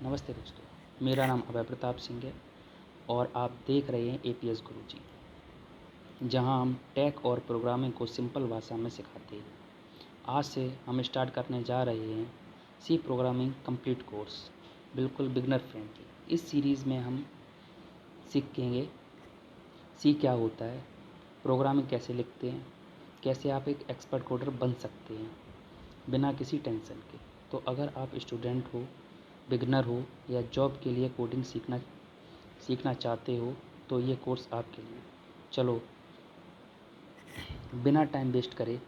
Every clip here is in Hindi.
नमस्ते दोस्तों, मेरा नाम अभय प्रताप सिंह है और आप देख रहे हैं एपीएस गुरुजी, जहां हम टेक और प्रोग्रामिंग को सिंपल भाषा में सिखाते हैं। आज से हम स्टार्ट करने जा रहे हैं सी प्रोग्रामिंग कंप्लीट कोर्स, बिल्कुल बिगनर फ्रेंडली। इस सीरीज़ में हम सीखेंगे सी क्या होता है, प्रोग्रामिंग कैसे लिखते हैं, कैसे आप एक एक्सपर्ट कोडर बन सकते हैं बिना किसी टेंशन के। तो अगर आप स्टूडेंट हो, बिगनर हो या जॉब के लिए कोडिंग सीखना चाहते हो तो ये कोर्स आपके लिए। चलो बिना टाइम वेस्ट करे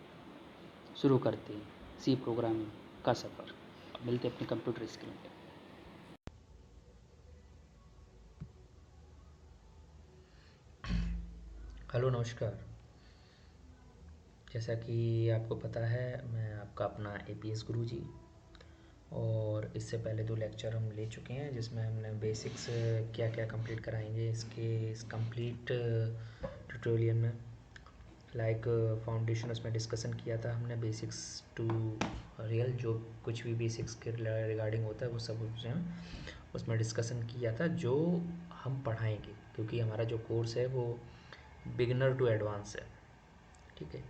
शुरू करते हैं सी प्रोग्रामिंग का सफ़र। मिलते हैं अपने कंप्यूटर स्क्रीन पर। हेलो नमस्कार। जैसा कि आपको पता है, मैं आपका अपना एपीएस गुरुजी। और इससे पहले 2 लेक्चर हम ले चुके हैं जिसमें हमने बेसिक्स क्या क्या कंप्लीट कराएंगे इस कंप्लीट ट्यूटोरियल में। लाइक फाउंडेशन उसमें डिस्कशन किया था हमने, बेसिक्स टू रियल, जो कुछ भी बेसिक्स के रिगार्डिंग होता है वो सब उसमें डिस्कशन किया था, जो हम पढ़ाएंगे क्योंकि हमारा जो कोर्स है वो बिगिनर टू एडवांस है। ठीक है,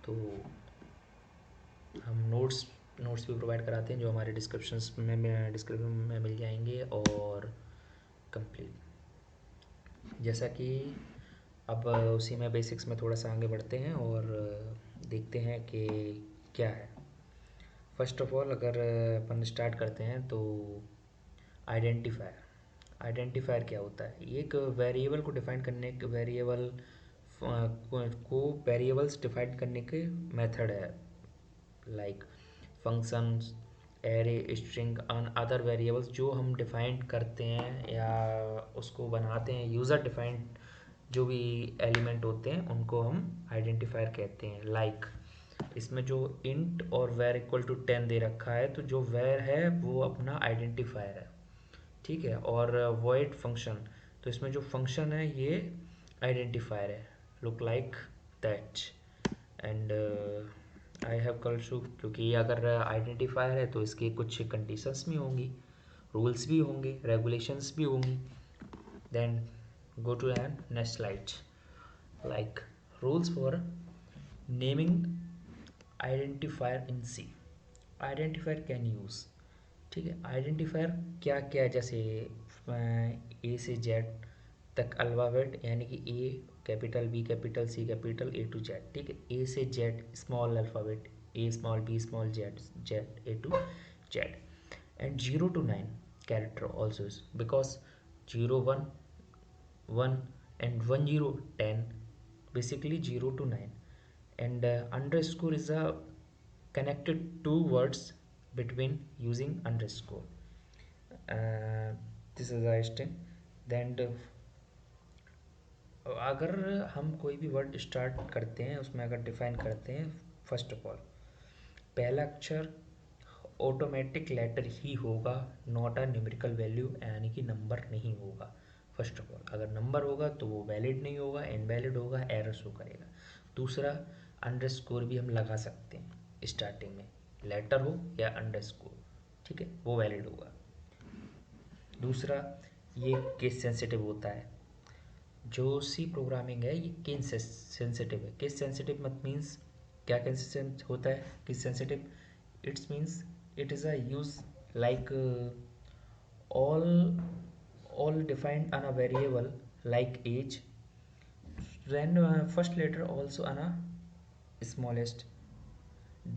तो हम नोट्स भी प्रोवाइड कराते हैं जो हमारे डिस्क्रिप्शन में मिल जाएंगे। और कंप्लीट, जैसा कि अब उसी में बेसिक्स में थोड़ा सा आगे बढ़ते हैं और देखते हैं कि क्या है। फर्स्ट ऑफ ऑल अगर अपन स्टार्ट करते हैं तो आइडेंटिफायर क्या होता है? ये एक वेरिएबल को डिफाइन करने के वेरिएबल्स डिफाइन करने के मेथड है। Like functions, array, string and other variables जो हम डिफाइन करते हैं या उसको बनाते हैं, यूज़र डिफाइंड जो भी एलिमेंट होते हैं उनको हम आइडेंटिफायर कहते हैं। लाइक इसमें जो इंट और वेर इक्वल टू 10 दे रखा है, तो जो वेर है वो अपना आइडेंटिफायर है। ठीक है, और वॉइड फंक्शन, तो इसमें जो फंक्शन है ये आइडेंटिफायर है। Look like that. And I have कॉल्सू, क्योंकि ये अगर आइडेंटिफायर है तो इसके कुछ कंडीशंस भी होंगी, रूल्स भी होंगे, रेगुलेशंस भी होंगी। Then go to an next slide. Like rules for naming identifier in C. Identifier can use, ठीक है, आइडेंटिफायर क्या क्या है, जैसे ए से जेड तक अल्फ़ाबेट, यानी कि A capital, B capital, C capital, A to Z. ठीक है, ए से Z small alphabet, A small, B small, Z Z, A to Z. And 0 to 9 character also is, because 0 1 1 and 10 basically 0 to 9. And underscore is a connected two words between using underscore. This is a string. Then अगर हम कोई भी वर्ड स्टार्ट करते हैं उसमें अगर डिफाइन करते हैं, फर्स्ट ऑफ ऑल पहला अक्षर ऑटोमेटिक लेटर ही होगा, नॉट अ न्यूमेरिकल वैल्यू, यानी कि नंबर नहीं होगा। फर्स्ट ऑफ ऑल अगर नंबर होगा तो वो वैलिड नहीं होगा, इनवैलिड होगा, एरर शो करेगा। दूसरा, अंडरस्कोर भी हम लगा सकते हैं स्टार्टिंग में, लेटर हो या अंडरस्कोर, ठीक है, वो वैलिड होगा। दूसरा, ये केस सेंसिटिव होता है। जो सी प्रोग्रामिंग है ये केस सेंसिटिव है। केस सेंसिटिव मत मीन्स क्या केस होता है case sensitive? It's means it is a use like all all defined on a variable like age, then first letter also on a smallest,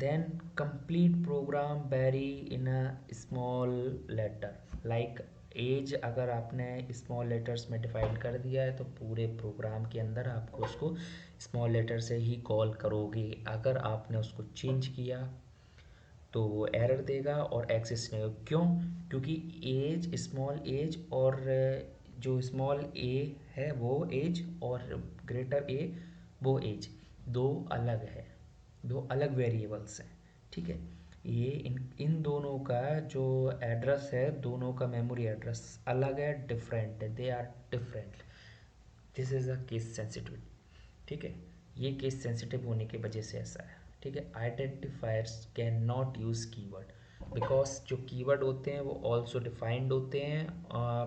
then complete program vary in a small letter like as अगर आपने स्मॉल लेटर्स में डिफाइन कर दिया है तो पूरे प्रोग्राम के अंदर आपको उसको स्मॉल लेटर से ही कॉल करोगे। अगर आपने उसको चेंज किया तो वो एरर देगा और एक्सेस नहीं होगा। क्यों? क्योंकि एज, स्मॉल एज और जो स्मॉल ए है वो एज और ग्रेटर ए वो एज, दो अलग है, दो अलग वेरिएबल्स हैं। ठीक है, ये इन दोनों का जो एड्रेस है, दोनों का मेमोरी एड्रेस अलग है, डिफरेंट है, they are different. This is a case sensitive. ठीक है, ये केस सेंसिटिव होने की वजह से ऐसा है। ठीक है, identifiers can not use keyword. Because जो कीवर्ड होते हैं वो ऑल्सो डिफाइंड होते हैं,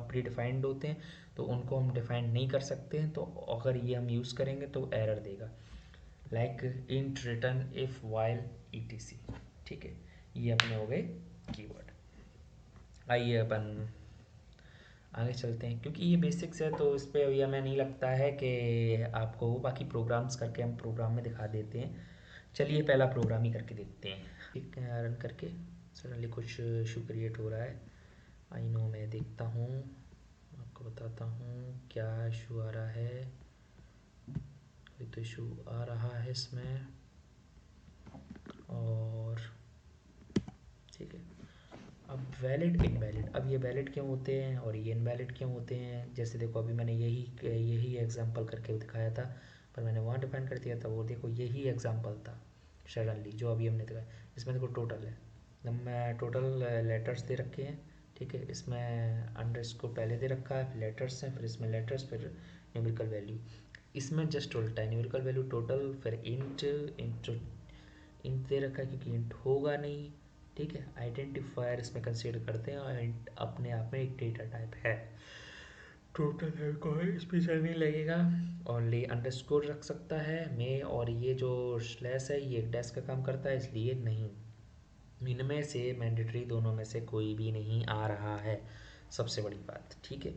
प्री डिफाइंड होते हैं, तो उनको हम डिफाइन नहीं कर सकते हैं, तो अगर ये हम यूज़ करेंगे तो एरर देगा। Like int return if while etc। ठीक है, ये अपने हो गए कीवर्ड। आइए अपन आगे चलते हैं, क्योंकि ये बेसिक्स है तो इस पर अभी हमें नहीं लगता है कि आपको, बाकी प्रोग्राम्स करके हम प्रोग्राम में दिखा देते हैं। चलिए पहला प्रोग्राम ही करके देखते हैं। ठीक है, रन करके सडनली कुछ इशू क्रिएट हो रहा है। आई नो, मैं देखता हूँ, आपको बताता हूँ क्या इशू आ रहा है। कोई तो इशू आ रहा है इसमें, और ठीक है। अब वैलिड इनवैलिड, अब ये वैलिड क्यों होते हैं और ये इनवैलिड क्यों होते हैं? जैसे देखो अभी मैंने यही एग्जांपल करके दिखाया था, पर मैंने वहाँ डिफाइन कर दिया था, वो देखो यही एग्जांपल था सडनली जो अभी हमने दिखाया। इसमें देखो टोटल है, मैं टोटल लेटर्स दे रखे हैं। ठीक है, इसमें अंडरस्कोर पहले दे रखा है, फिर लेटर्स हैं, फिर इसमें लेटर्स, फिर न्यूमेरिकल वैल्यू। इसमें जस्ट उल्टा है, न्यूमेरिकल वैल्यू टोटल, फिर इंट इंट दे रखा है क्योंकि इंट होगा नहीं। ठीक है, आइडेंटिफायर इसमें कंसीडर करते हैं, और इंट अपने आप में एक डेटा टाइप है। टोटल है, कोई स्पेशल नहीं लगेगा। ओनली अंडरस्कोर रख सकता है में, और ये जो स्लैश है ये डैश का काम करता है, इसलिए नहीं। इनमें से मैंडेटरी दोनों में से कोई भी नहीं आ रहा है, सबसे बड़ी बात। ठीक है,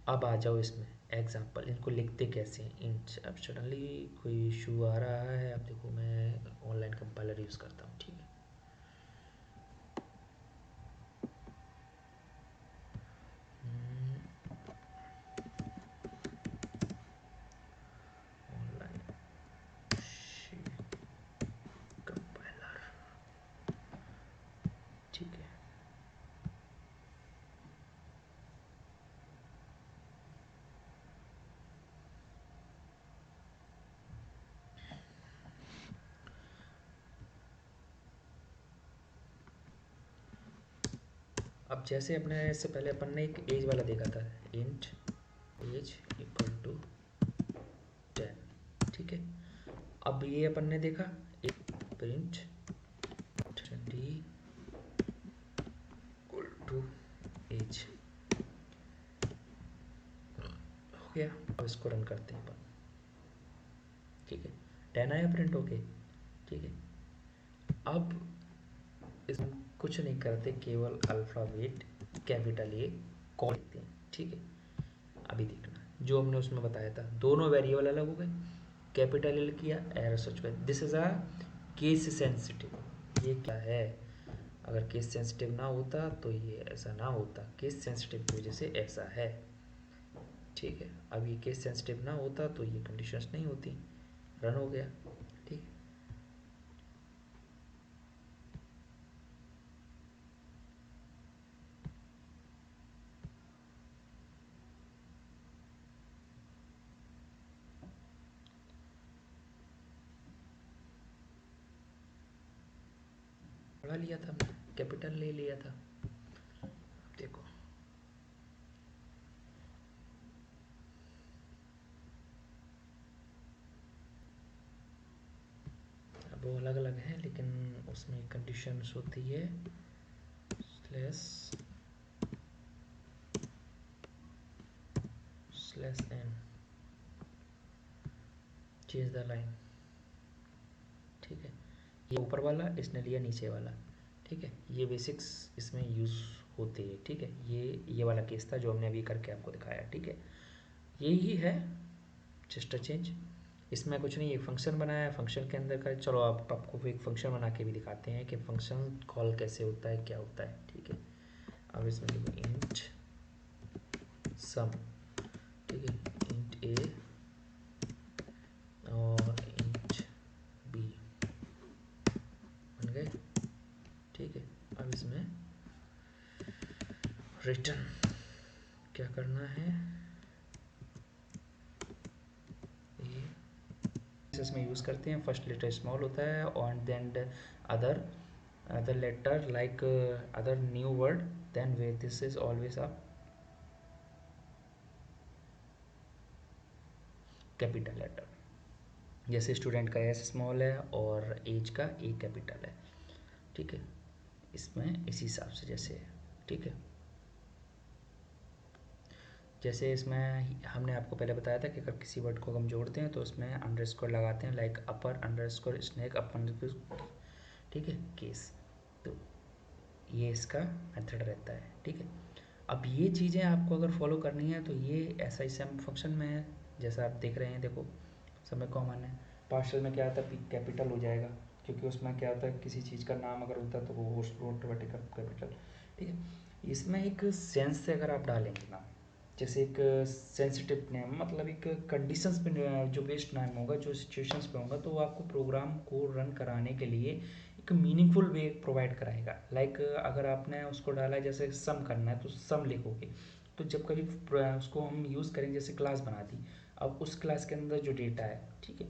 अब आ जाओ इसमें एग्जाम्पल, इनको लिखते कैसे हैं इंच। अब सडनली कोई इशू आ रहा है, अब देखो मैं ऑनलाइन कंपाइलर यूज़ करता हूँ। ठीक है, ऑनलाइन कंपाइलर। ठीक है, अब जैसे अपने इससे पहले अपन ने एक एज वाला देखा था, इंट एज इक्वल टू 10। ठीक है, अब ये अपन ने देखा एक print D equal to as हो गया। अब इसको रन करते हैं अपन। ठीक है, 10 आया प्रिंट होके। ठीक है, अब इसमें कुछ नहीं करते, केवल अल्फ़ाबेट कैपिटल ए कॉल देते हैं। ठीक है, अभी देखना जो हमने उसमें बताया था, दोनों वेरिएबल अलग हो गए, कैपिटल एल किया, एरर सच गए। This is a case sensitive. ये क्या है, अगर केस सेंसिटिव ना होता तो ये ऐसा ना होता, केस सेंसिटिव की वजह से ऐसा है। ठीक है, अब ये केस सेंसिटिव ना होता तो ये कंडीशंस नहीं होती, रन हो गया। ठीक, पढ़ा लिया था, कैपिटल ले लिया था। देखो अब वो अलग अलग हैं, लेकिन उसमें कंडीशंस होती है slash N change the line. ठीक है, ये ऊपर वाला, इसने लिया नीचे वाला। ठीक है, ये बेसिक्स इसमें यूज़ होते हैं। ठीक है, ये वाला केस था जो हमने अभी करके आपको दिखाया। ठीक है, यही है, जस्ट अ चेंज। इसमें कुछ नहीं, एक फंक्शन बनाया, फंक्शन के अंदर का, चलो आप आपको एक फंक्शन बना के भी दिखाते हैं कि फंक्शन कॉल कैसे होता है, क्या होता है। ठीक है, अब इसमें देखो इंट सम। ठीक है, इंट ए और इंट बी बन गए। ठीक है, अब इसमें रिटर्न क्या करना है, ये इसमें यूज़ करते हैं, फर्स्ट लेटर स्मॉल होता है, और then other other letter like other new word, then way this is always a capital letter. जैसे स्टूडेंट का एस स्मॉल है और एज का ए कैपिटल है। ठीक है, इसमें इसी हिसाब से जैसे है, ठीक है। जैसे इसमें हमने आपको पहले बताया था कि अगर किसी वर्ड को हम जोड़ते हैं तो उसमें अंडरस्कोर लगाते हैं, लाइक अपर अंडरस्कोर स्नैक अपर, ठीक है, केस। तो ये इसका मेथड रहता है, ठीक है। अब ये चीज़ें आपको अगर फॉलो करनी है तो ये ऐसा ही सेम फंक्शन में है, जैसा आप देख रहे हैं, देखो सब में कॉमन है। पार्शियल में क्या होता है, कैपिटल हो जाएगा, क्योंकि उसमें क्या होता है किसी चीज़ का नाम अगर होता है तो वो ऑटोमेटिक कैपिटल, ठीक है। इसमें एक सेंस से अगर आप डालेंगे ना, जैसे एक सेंसिटिव नेम, मतलब एक कंडीशंस पे जो बेस्ड नेम होगा, जो सिचुएशंस पे होगा, तो वो आपको प्रोग्राम को रन कराने के लिए एक मीनिंगफुल वे प्रोवाइड कराएगा। लाइक अगर आपने उसको डाला है जैसे सम करना है तो सम लिखोगे, तो जब कभी उसको हम यूज़ करेंगे, जैसे क्लास बना दी, अब उस क्लास के अंदर जो डेटा है, ठीक है,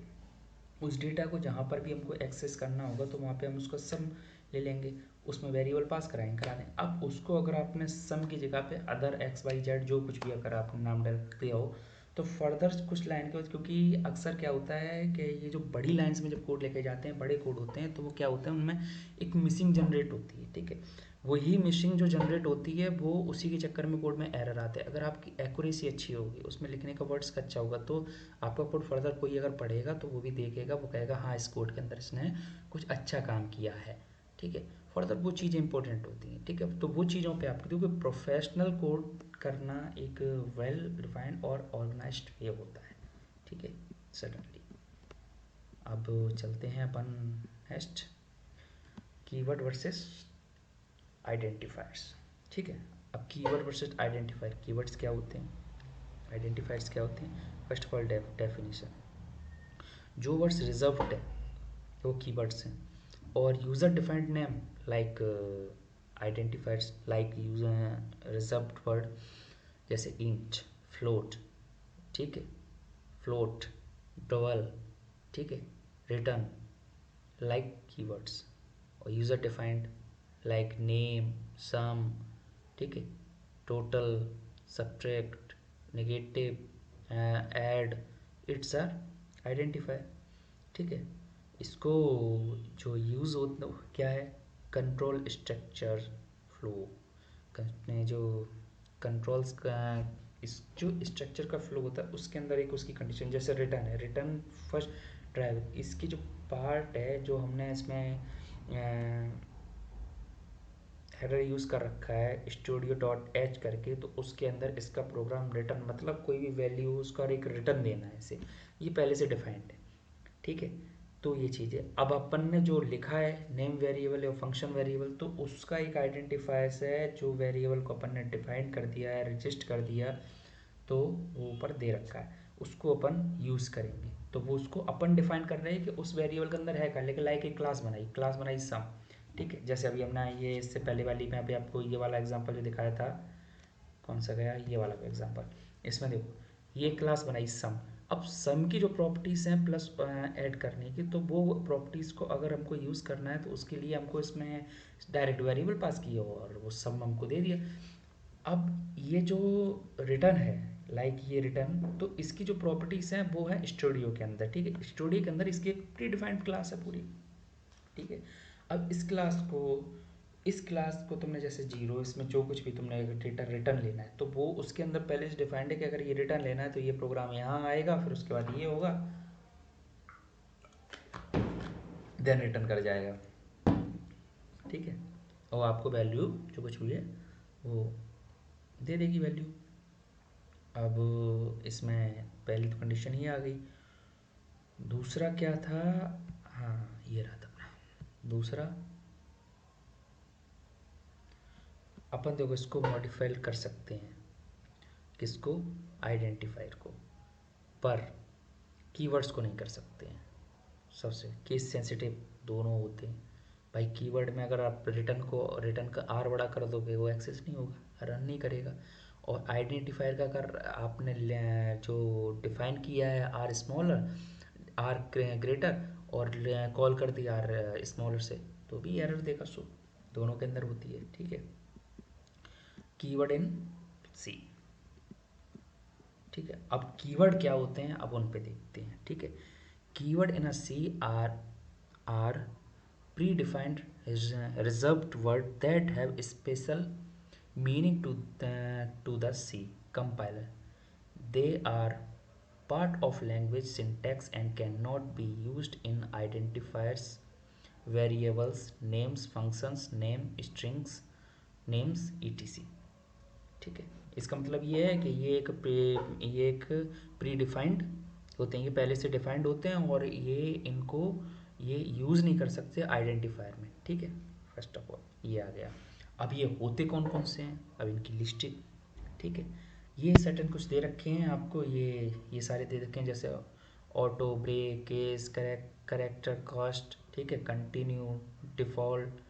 उस डेटा को जहाँ पर भी हमको एक्सेस करना होगा तो वहाँ पे हम उसका सम ले लेंगे, उसमें वेरिएबल पास करा दें। अब उसको अगर आपने सम की जगह पे अदर एक्स वाई जेड जो कुछ भी अगर आपने नाम डाल दिया हो, तो फर्दर कुछ लाइन के बाद, क्योंकि अक्सर क्या होता है कि ये जो बड़ी लाइन्स में जब कोड लेके जाते हैं, बड़े कोड होते हैं, तो वो क्या होता है उनमें एक मिसिंग जनरेट होती है, ठीक है। वही मिसिंग जो जनरेट होती है वो उसी के चक्कर में कोड में एरर आते हैं। अगर आपकी एक्यूरेसी अच्छी होगी, उसमें लिखने का वर्ड्स का अच्छा होगा, तो आपका कोड फर्दर कोई अगर पढ़ेगा तो वो भी देखेगा, वो कहेगा हाँ इस कोड के अंदर इसने कुछ अच्छा काम किया है, ठीक है। फर्दर वो चीज़ें इंपॉर्टेंट होती हैं, ठीक है। तो वो चीज़ों पे आपको, क्योंकि प्रोफेशनल कोड करना एक वेल डिफाइंड और ऑर्गेनाइज्ड वे होता है, ठीक है, सडनली। अब चलते हैं अपन नेक्स्ट, कीवर्ड वर्सेस आइडेंटिफायर्स, ठीक है। अब कीवर्ड वर्सेस आइडेंटिफायर, कीवर्ड्स क्या होते हैं, आइडेंटिफायर्स क्या होते हैं। फर्स्ट ऑफ ऑल डेफिनेशन, जो वर्ड्स रिजर्व्ड है वो कीवर्ड्स हैं, और user defined name like identifiers like user reserved word, जैसे इंट, फ्लोट, ठीक है, फ्लोट, डबल, ठीक है, रिटर्न, लाइक कीवर्ड्स। और user defined like name, sum, ठीक है, total, subtract, negative, add, its are identifier, ठीक है। इसको जो यूज़ होता क्या है, कंट्रोल स्ट्रक्चर फ्लो, जो कंट्रोल्स का इस जो स्ट्रक्चर का फ्लो होता है उसके अंदर एक उसकी कंडीशन, जैसे रिटर्न है, रिटर्न फर्स्ट ड्राइव, इसकी जो पार्ट है जो हमने इसमें हेडर यूज़ कर रखा है studio.h करके, तो उसके अंदर इसका प्रोग्राम रिटर्न, मतलब कोई भी वैल्यू उसका एक रिटर्न देना है इसे, ये पहले से डिफाइंड है, ठीक है। तो ये चीज़ है। अब अपन ने जो लिखा है नेम वेरिएबल या फंक्शन वेरिएबल, तो उसका एक आइडेंटिफायर्स है, जो वेरिएबल को अपन ने डिफाइन कर दिया है, रजिस्ट कर दिया, तो वो ऊपर दे रखा है, उसको अपन यूज़ करेंगे। तो वो उसको अपन डिफाइन कर रहे हैं कि उस वेरिएबल के अंदर है क्या, लेकिन लाइक एक क्लास बनाई सम, ठीक है। जैसे अभी हमने ये इससे पहले वाली में अभी आपको ये वाला एग्जांपल जो दिखाया था, कौन सा गया, ये वाला एग्जांपल, इसमें देखो ये क्लास बनाई सम। अब सम की जो प्रॉपर्टीज़ हैं प्लस ऐड करने की, तो वो प्रॉपर्टीज़ को अगर हमको यूज़ करना है तो उसके लिए हमको इसमें डायरेक्ट वेरिएबल पास किया और वो सम हमको दे दिया। अब ये जो रिटर्न है, लाइक ये रिटर्न, तो इसकी जो प्रॉपर्टीज़ हैं वो है स्टूडियो के अंदर, ठीक है। स्टूडियो के अंदर इसकी एक प्री डिफाइंड क्लास है पूरी, ठीक है। अब इस क्लास को तुमने जैसे जीरो, इसमें जो कुछ भी तुमने डेटा रिटर्न लेना है, तो वो उसके अंदर पहले से डिफाइंड है कि अगर ये रिटर्न लेना है तो ये प्रोग्राम यहाँ आएगा, फिर उसके बाद ये होगा, देन रिटर्न कर जाएगा, ठीक है। और आपको वैल्यू जो कुछ भी है वो दे देगी वैल्यू। अब इसमें पहली तो कंडीशन ही आ गई। दूसरा क्या था, हाँ ये रहा था अपना दूसरा, अपन देखो इसको मॉडिफाई कर सकते हैं, किसको, आइडेंटिफायर को, पर कीवर्ड्स को नहीं कर सकते हैं। सबसे केस सेंसिटिव दोनों होते हैं भाई। कीवर्ड में अगर आप रिटर्न का आर बड़ा कर दोगे वो एक्सेस नहीं होगा, रन नहीं करेगा। और आइडेंटिफायर का अगर आपने जो डिफाइन किया है आर स्मॉलर, आर ग्रेटर, और कॉल कर दिया आर स्मॉलर से, तो भी एरर देगा। सो दोनों के अंदर होती है, ठीक है। कीवर्ड इन सी, ठीक है। अब कीवर्ड क्या होते हैं, अब उन पे देखते हैं, ठीक है। Keyword in a C are predefined reserved word that have special meaning to the C compiler. They are part of language syntax and cannot be used in identifiers, variables, names, functions, name, strings, names, etc. ठीक है, इसका मतलब ये है कि ये एक प्री डिफाइंड होते हैं, ये पहले से डिफाइंड होते हैं और ये यूज़ नहीं कर सकते आइडेंटिफायर में। ठीक है, फर्स्ट ऑफ ऑल ये आ गया। अब ये होते कौन कौन से हैं, अब इनकी लिस्ट। ठीक है, ये सर्टेन कुछ दे रखे हैं आपको, ये सारे दे रखे हैं, जैसे auto, break, case, character, cast, ठीक है, continue, default,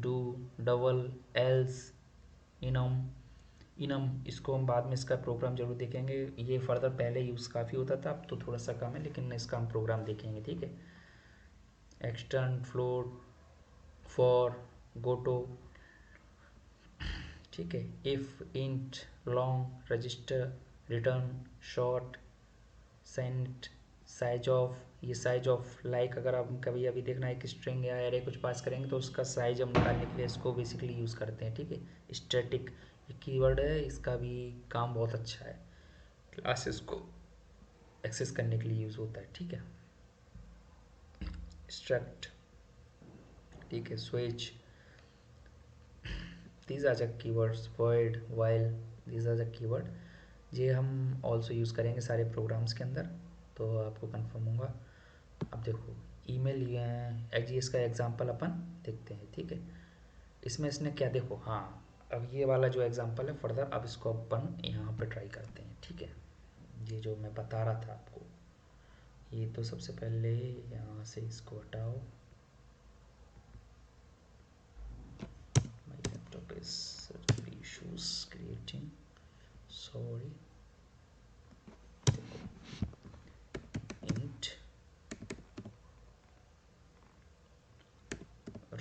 do, double, else, enum. इसको हम बाद में इसका प्रोग्राम जरूर देखेंगे, ये फर्दर पहले यूज़ काफ़ी होता था, अब तो थोड़ा सा कम है, लेकिन इसका हम प्रोग्राम देखेंगे। ठीक है, एक्सटर्न, फ्लोट, फॉर, गोटो, ठीक है, if, int, long, register, return, short, signed, size of. ये साइज ऑफ लाइक अगर आप कभी अभी देखना है कि स्ट्रिंग या एरे कुछ पास करेंगे तो उसका साइज हम निकालने के लिए इसको बेसिकली यूज़ करते हैं। ठीक है, स्टैटिक ये कीवर्ड है, इसका भी काम बहुत अच्छा है, क्लासेस को एक्सेस करने के लिए यूज़ होता है। ठीक है, स्ट्रक्ट, ठीक है, switch, these are the keywords, void, while, these are the keyword. ये हम ऑल्सो यूज़ करेंगे सारे प्रोग्राम्स के अंदर, तो आपको कंफर्म होगा। अब देखो ईमेल जी, इसका एग्जांपल अपन देखते हैं। ठीक है, इसमें इसने क्या, देखो हाँ, अब ये वाला जो एग्जांपल है फर्दर, अब इसको अपन यहाँ पे ट्राई करते हैं। ठीक है, ये जो मैं बता रहा था आपको, ये तो सबसे पहले यहाँ से इसको हटाओ, my laptop is issues creating, sorry, int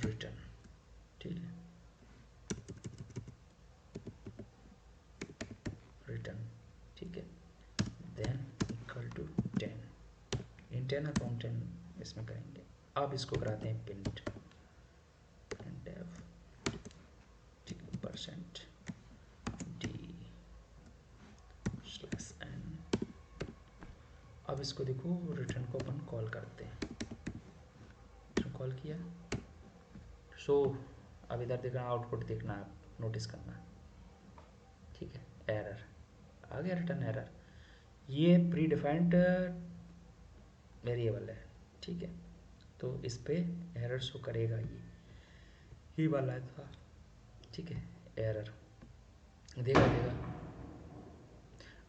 return, ठीक है, रिटर्न, ठीक है, देन इक्वल टू 10, इंट है ना तो हम 10 इसमें करेंगे। अब इसको कराते हैं प्रिंट, ठीक है, परसेंट डी स्लैश एन। अब इसको देखो, रिटर्न को अपन कॉल करते हैं, कॉल किया, सो अब इधर देखना, आउटपुट देखना, आप नोटिस करना। ठीक है, एरर आ गया, रिटर्न एरर। ये प्री डिफाइंड वेरिएबल है। ठीक है, तो इस पे एरर शो करेगा, ये वाला था। ठीक है, एरर देगा।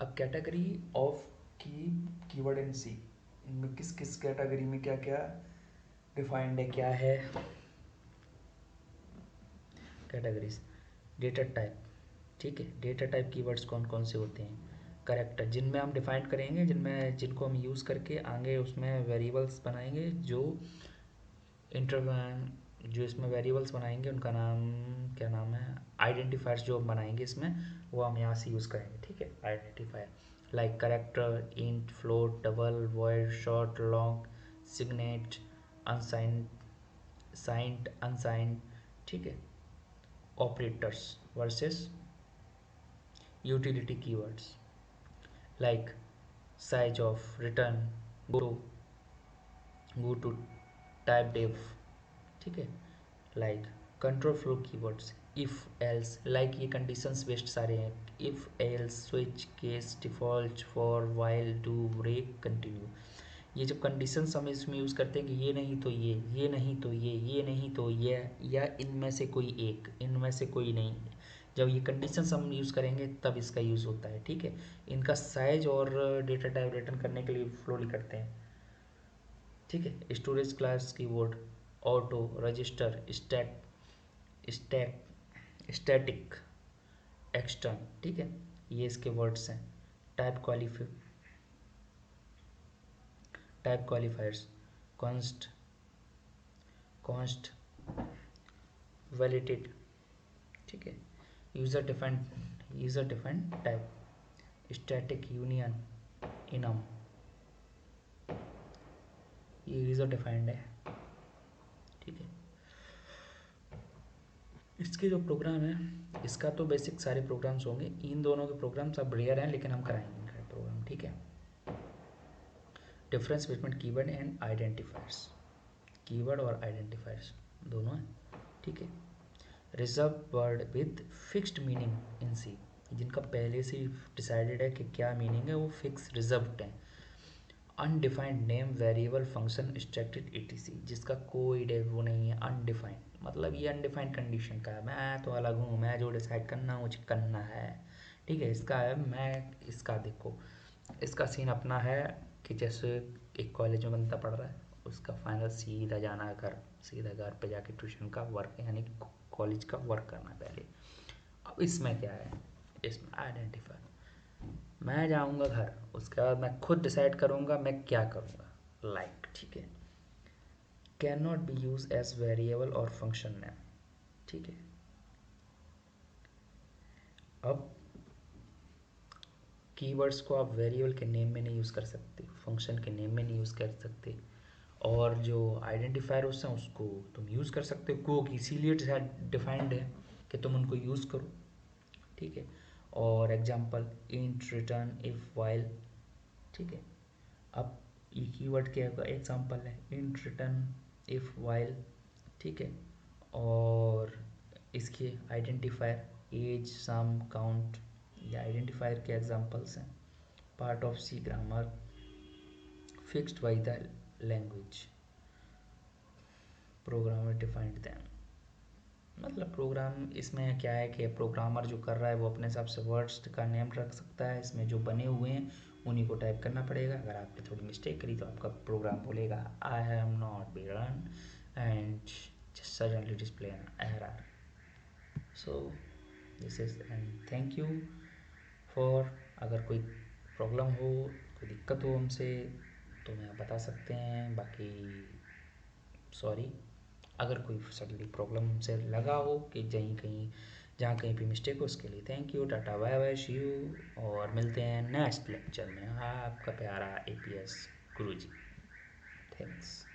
अब कैटेगरी ऑफ कीवर्ड इन सी, इनमें किस किस कैटेगरी में क्या क्या डिफाइंड है, क्या है कैटेगरीज। डेटा टाइप, ठीक है, डेटा टाइप कीवर्ड्स कौन कौन से होते हैं, करेक्टर, जिनमें हम डिफाइन करेंगे, जिनको हम यूज़ करके आगे उसमें वेरिएबल्स बनाएंगे, जो इसमें वेरिएबल्स बनाएंगे उनका नाम क्या नाम है, आइडेंटिफायर्स जो हम बनाएंगे इसमें, वो हम यहाँ से यूज़ करेंगे। ठीक है, identifier like character, int, float, double, void, short, long, signed, unsigned, signed, unsigned. ठीक है, operators versus utility keywords like size of, return, go to type div, ठीक है, like control flow keywords, if else, like ये कंडीशंस बेस्ड सारे हैं, if else, switch, case, default, for, while, do, break, continue. ये जब कंडीशंस हम इसमें यूज़ करते हैं कि ये नहीं तो ये नहीं तो ये नहीं तो ये, या इनमें से कोई एक, इनमें से कोई नहीं, जब ये कंडीशंस हम यूज़ करेंगे तब इसका यूज़ होता है। ठीक है, इनका साइज और डेटा टाइप रिटर्न करने के लिए फ्लो करते हैं। ठीक है, storage class keyword, auto, register, static, extern. ठीक है, ये इसके वर्ड्स हैं। Type क्वालिफायर्स, const, validated. ठीक है, user defined type, static, union, enum, ये यूज़र डिफाइंड है। ठीक है। इसके जो प्रोग्राम है, इसका तो बेसिक सारे प्रोग्राम्स होंगे, इन दोनों के प्रोग्राम्स अब रेयर हैं लेकिन हम कराएंगे इनका प्रोग्राम, ठीक है। Difference between keyword and identifiers, keyword और आइडेंटिफायर्स दोनों हैं, ठीक है। Reserve word with fixed meaning in C, जिनका पहले से डिसाइडेड है कि क्या मीनिंग है, वो फिक्स रिजर्व्ड है। Undefined name variable function structured etc, जिसका कोई वो नहीं है, अनडिफाइंड, मतलब ये अनडिफाइंड कंडीशन का है, मैं तो अलग हूँ, मैं जो डिसाइड करना मुझे करना है, ठीक है। इसका है, मैं इसका देखो, इसका सीन अपना है कि जैसे एक कॉलेज में बंदा पढ़ रहा है, उसका फाइनल सीधा जाना है घर, सीधा घर पे जाके ट्यूशन का वर्क यानी कॉलेज का वर्क करना पहले। अब इसमें क्या है, इसमें आइडेंटिफाई, मैं जाऊंगा घर, उसके बाद मैं खुद डिसाइड करूंगा मैं क्या करूंगा, लाइक, ठीक है। Can not be use as variable और फंक्शन नेम, ठीक है। अब कीवर्ड्स को आप वेरिएबल के नेम में नहीं यूज़ कर सकते, फंक्शन के नेम में नहीं यूज़ कर सकते, और जो आइडेंटिफायर हैं उसको तुम यूज़ कर सकते हो, को इसीलिए डिफाइंड है कि तुम उनको यूज़ करो, ठीक है। और example int, return, if, while, ठीक है। अब ये कीवर्ड के एग्जांपल है इंट, रिटर्न, इफ, वाइल, ठीक है। और इसके आइडेंटिफायर एज, सम, काउंट, ये आइडेंटिफायर के एग्जांपल्स हैं। Part of C grammar fixed by the language, programmer defined them, मतलब प्रोग्राम इसमें क्या है कि प्रोग्रामर जो कर रहा है वो अपने हिसाब से वर्ड्स का नेम रख सकता है, इसमें जो बने हुए हैं उन्हीं को टाइप करना पड़ेगा। अगर आपने थोड़ी मिस्टेक करी तो आपका प्रोग्राम बोलेगा I have not be run and just suddenly display an error. So this is, and thank you for, अगर कोई प्रॉब्लम हो, कोई दिक्कत हो हमसे तो मैं बता सकते हैं, बाकी सॉरी अगर कोई सडनली प्रॉब्लम से लगा हो कि जहाँ कहीं भी मिस्टेक हो, उसके लिए thank you, tata bye bye, see you, और मिलते हैं नेक्स्ट लेक्चर में। हाँ, आपका प्यारा APS गुरुजी, थैंक्स।